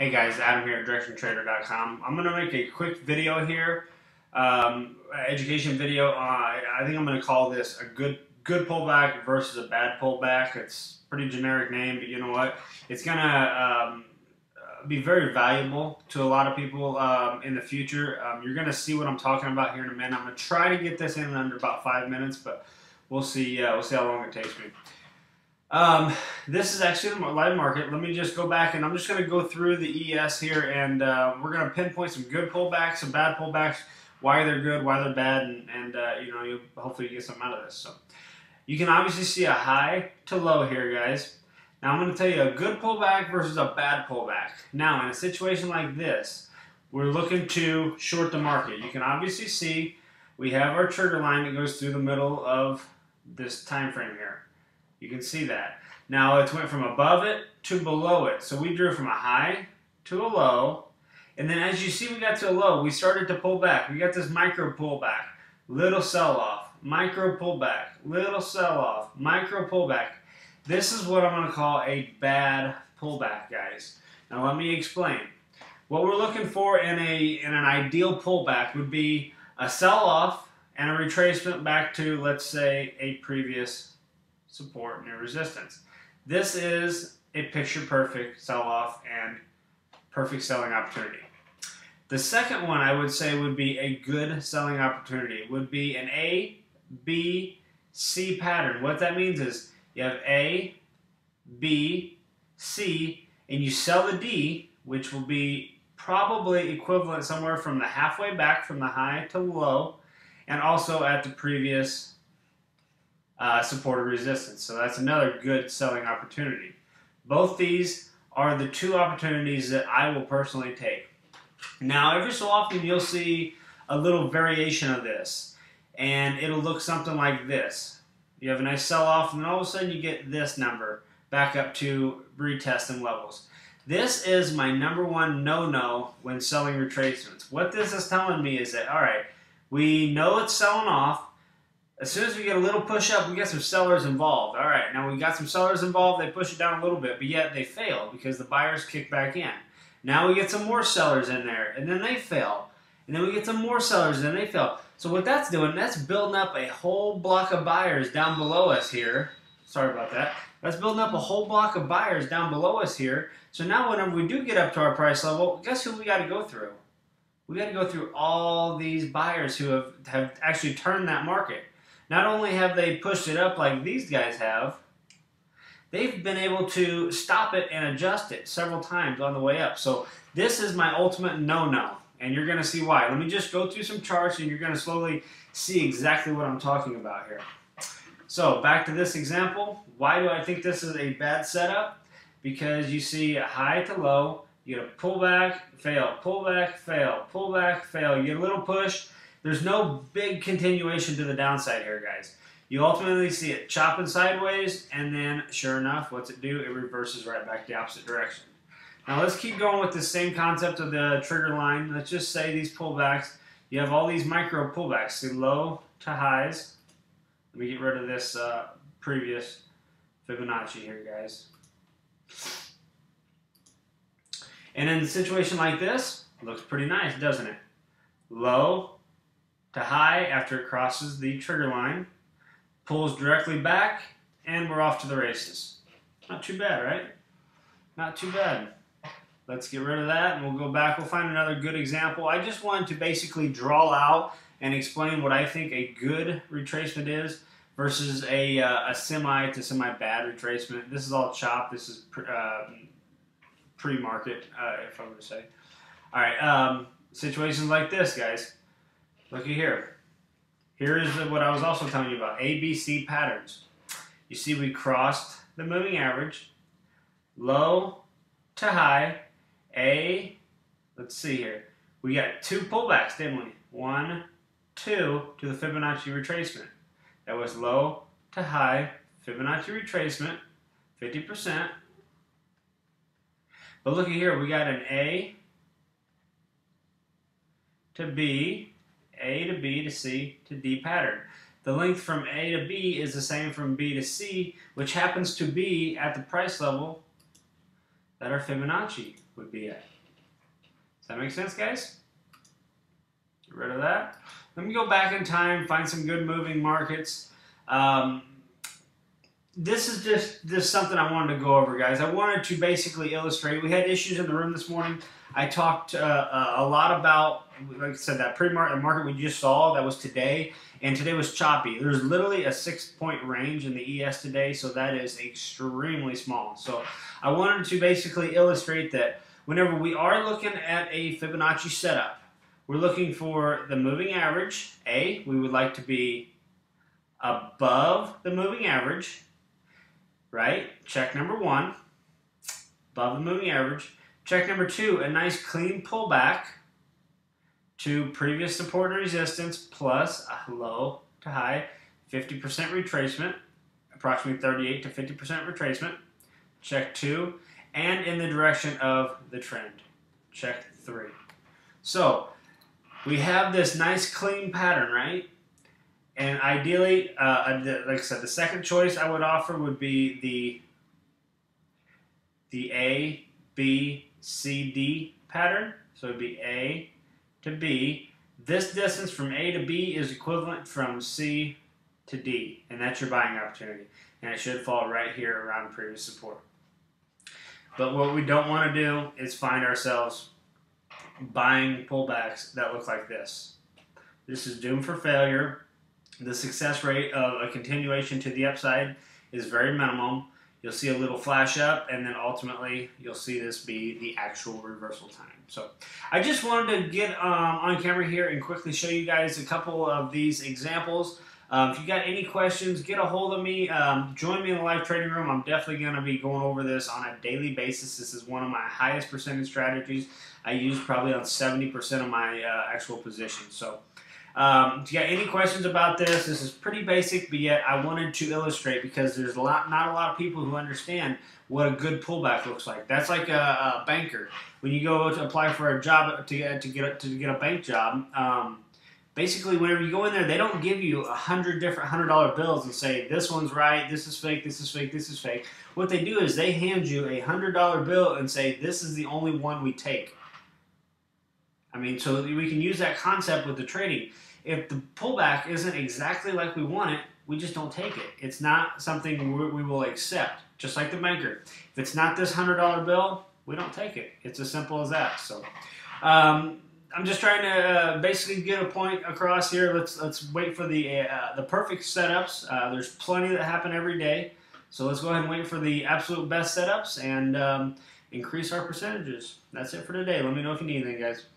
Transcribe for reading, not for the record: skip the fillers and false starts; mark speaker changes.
Speaker 1: Hey guys, Adam here at DirectionTrader.com. I'm going to make a quick video here, education video. I think I'm going to call this a good pullback versus a bad pullback. It's a pretty generic name, but you know what? It's going to be very valuable to a lot of people in the future. You're going to see what I'm talking about here in a minute. I'm going to try to get this in under about 5 minutes, but we'll see. We'll see how long it takes me. This is actually the live market. Let me just go back and I'm just going to go through the ES here, and we're going to pinpoint some good pullbacks, some bad pullbacks, why they're good, why they're bad, and you know, hopefully you get something out of this. So you can obviously see a high to low here, guys. Now I'm going to tell you a good pullback versus a bad pullback. Now in a situation like this, we're looking to short the market. You can obviously see we have our trigger line that goes through the middle of this time frame here. You can see that. Now it went from above it to below it. So we drew from a high to a low. And then as you see, we got to a low. We started to pull back. We got this micro pullback, little sell-off, micro pullback, little sell-off, micro pullback. This is what I'm going to call a bad pullback, guys. Now let me explain. What we're looking for in an ideal pullback would be a sell-off and a retracement back to, let's say, a previous support and resistance. This is a picture-perfect sell-off and perfect selling opportunity. The second one I would say would be a good selling opportunity. It would be an A, B, C pattern. What that means is you have A, B, C, and you sell the D, which will be probably equivalent somewhere from the halfway back from the high to low, and also at the previous support or resistance. So that's another good selling opportunity. Both these are the two opportunities that I will personally take. Now every so often you'll see a little variation of this, and it'll look something like this. You have a nice sell-off, and then all of a sudden you get this number back up to retesting levels. This is my number one no-no when selling retracements. What this is telling me is that, all right, we know it's selling off. As soon as we get a little push up, we get some sellers involved. All right, now we got some sellers involved. They push it down a little bit, but yet they fail because the buyers kick back in. Now we get some more sellers in there, and then they fail. And then we get some more sellers, and then they fail. So what that's doing, that's building up a whole block of buyers down below us here. Sorry about that. That's building up a whole block of buyers down below us here. So now whenever we do get up to our price level, guess who we got to go through? We got to go through all these buyers who have actually turned that market. Not only have they pushed it up like these guys have, they've been able to stop it and adjust it several times on the way up. So this is my ultimate no-no, and you're going to see why. Let me just go through some charts, and you're going to slowly see exactly what I'm talking about here. So back to this example. Why do I think this is a bad setup? Because you see a high to low, you get a pullback, fail, pullback, fail, pullback, fail. You get a little push. There's no big continuation to the downside here, guys. You ultimately see it chopping sideways, and then, sure enough, what's it do? It reverses right back the opposite direction. Now, let's keep going with the same concept of the trigger line. Let's just say these pullbacks, you have all these micro pullbacks, see low to highs. Let me get rid of this previous Fibonacci here, guys. And in a situation like this, it looks pretty nice, doesn't it? Low to high after it crosses the trigger line, pulls directly back, and we're off to the races. Not too bad, right? Not too bad. Let's get rid of that, and we'll go back. We'll find another good example. I just wanted to basically draw out and explain what I think a good retracement is versus a semi to semi-bad retracement. This is all chopped. This is pre-market, if I were to say. All right, situations like this, guys. Looky here. Here is what I was also telling you about, A, B, C patterns. You see we crossed the moving average, low to high, A, let's see here. We got two pullbacks, didn't we? 1, 2 to the Fibonacci retracement. That was low to high, Fibonacci retracement, 50%. But looky here, we got an A to B, A to B to C to D pattern. The length from A to B is the same from B to C, which happens to be at the price level that our Fibonacci would would be A. Does that make sense, guys? Get rid of that. Let me go back in time, find some good moving markets. This is just something I wanted to go over, guys. I wanted to basically illustrate. We had issues in the room this morning. I talked a lot about, like I said, that pre-market market we just saw. That was today, and today was choppy. There's literally a 6-point range in the ES today, so that is extremely small. So I wanted to basically illustrate that whenever we are looking at a Fibonacci setup, we're looking for the moving average. A, we would like to be above the moving average. Right? Check number 1, above the moving average. Check number 2, a nice clean pullback to previous support and resistance plus a low to high 50% retracement, approximately 38 to 50% retracement. Check 2, and in the direction of the trend. Check 3. So we have this nice clean pattern, right? And ideally, like I said, the second choice I would offer would be the A, B, C, D pattern. So it would be A to B. This distance from A to B is equivalent from C to D, and that's your buying opportunity. And it should fall right here around previous support. But what we don't want to do is find ourselves buying pullbacks that look like this. This is doomed for failure. The success rate of a continuation to the upside is very minimum. You'll see a little flash up, and then ultimately you'll see this be the actual reversal time. So I just wanted to get on camera here and quickly show you guys a couple of these examples. If you got any questions, get a hold of me. Join me in the live trading room. I'm definitely going to be going over this on a daily basis. This is one of my highest percentage strategies. I use probably on 70% of my actual positions. So if you got any questions about this, this is pretty basic, but yet I wanted to illustrate because there's not a lot of people who understand what a good pullback looks like. That's like a banker. When you go to apply for a job to get a bank job, basically whenever you go in there, they don't give you 100 different $100 bills and say this one's right, this is fake, this is fake, this is fake. What they do is they hand you a $100 bill and say this is the only one we take. I mean, so we can use that concept with the trading. If the pullback isn't exactly like we want it, we just don't take it. It's not something we will accept, just like the banker. If it's not this $100 bill, we don't take it. It's as simple as that. So I'm just trying to basically get a point across here. Let's wait for the perfect setups. There's plenty that happen every day. So let's go ahead and wait for the absolute best setups and increase our percentages. That's it for today. Let me know if you need anything, guys.